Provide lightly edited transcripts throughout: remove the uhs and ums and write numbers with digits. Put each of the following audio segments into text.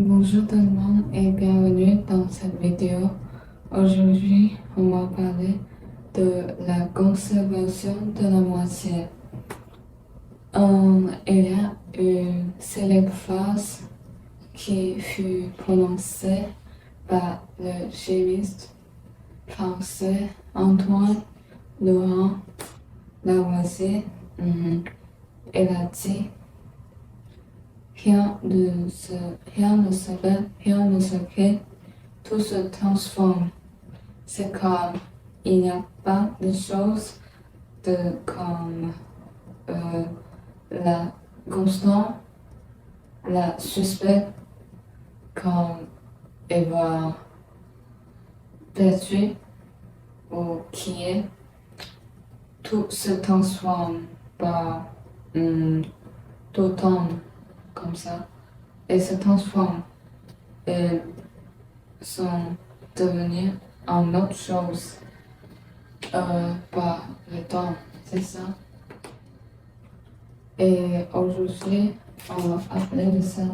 Bonjour tout le monde et bienvenue dans cette vidéo. Aujourd'hui, on va parler de la conservation de la moitié. Il y a une célèbre phrase qui fut prononcée par le chimiste français Antoine Laurent Lavoisier. Il a dit rien ne s'arrête, rien ne se crée, tout se transforme. C'est comme il n'y a pas de chose comme euh, la constante, la suspecte, comme elle va perdre ou qui est. Tout se transforme par tout tombe comme ça et se transforme et sont devenir en autre chose par le temps, c'est ça. Et aujourd'hui, on va parler de ça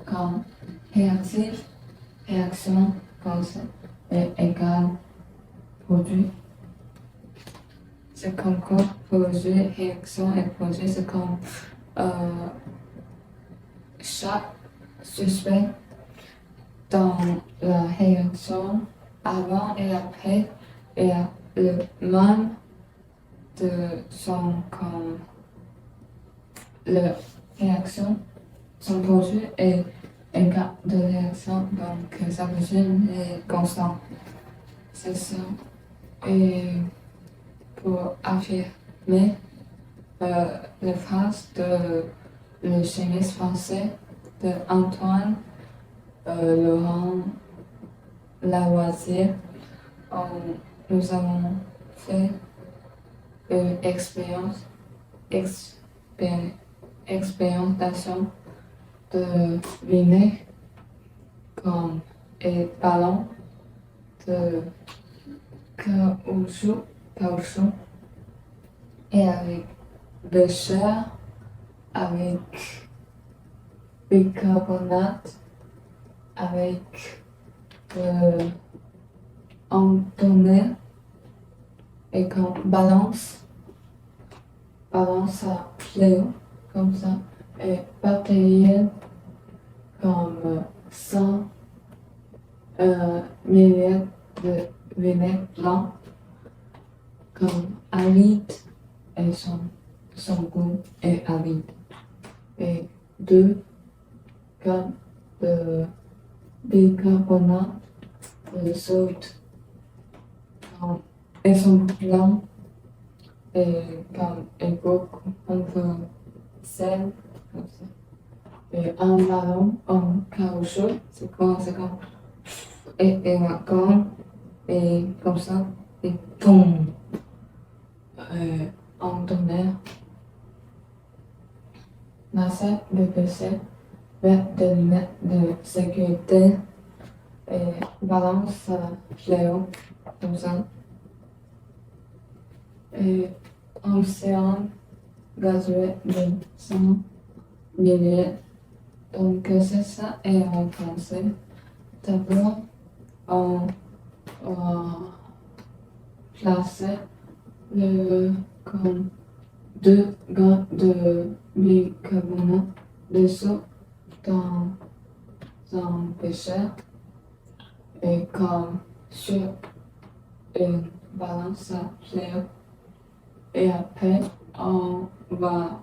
comme réactif, réaction, cause et égale produit. C'est comme quoi produit, réaction et produit, c'est comme chaque suspect dans la réaction avant et après et le même de son comme la réaction, son produit est égal de réaction, donc ça veut dire est constant. C'est ça. Et pour affirmer la phrase de le chimiste français de Antoine Laurent Lavoisier, nous avons fait une expérimentation de vinaigre comme et ballon de caoutchouc et avec de chair, avec bicarbonate, avec entonner et comme balance à fléau, comme ça, et bactérienne comme 100 millilitres de vinaigre blanc, comme aride, et son goût est aride. Et 2 grammes de bicarbonate de soude, et son blanc et comme époque un peu sel, comme ça. Et un ballon en caoutchouc, c'est comme et encore et comme ça et boum en tonnerre. L'assiette de PC, verre de lunettes de sécurité et balance fléau, comme ça. Et océan gazoué de 100 millilitres. Donc c'est ça et en français. D'abord, on placer comme 2 grammes de bicarbonate de soude dans un bécher et comme sur une balance à fléau. Et après, on va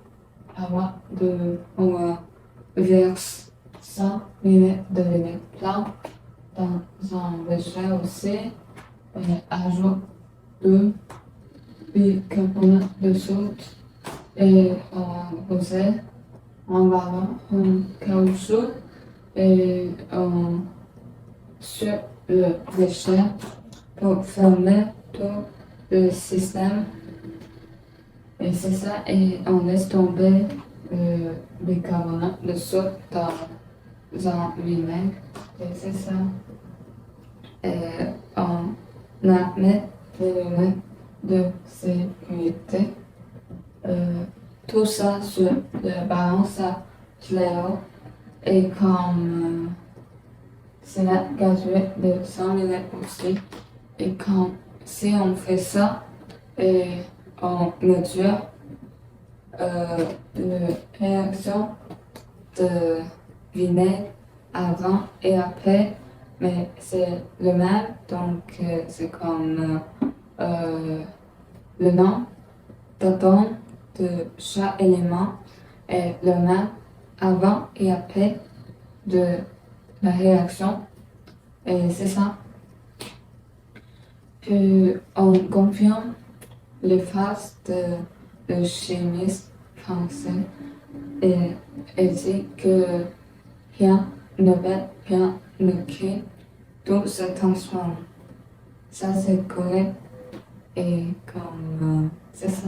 verser 100 ml de vinaigre blanc dans un bécher aussi et ajoute 2 bicarbonate de soude et poser un ballon en caoutchouc et sur le bécher pour fermer tout le système. Et c'est ça, et on laisse tomber le bicarbonate de soude dans un vinaigre. Et c'est ça. Et on met les lunettes de sécurité. Tout ça sur le balance à fléau Et comme c'est la graduée de 100 minutes aussi. Et quand si on fait ça et on mesure la réaction de vinaigre avant et après, mais c'est le même, donc c'est comme le nom d'atome de chaque élément est le même avant et après de la réaction. Et c'est ça. Puis on confirme les phases de le chimiste français et dit que rien ne va, rien ne crée, tout se transforme. Ça c'est correct et comme c'est ça.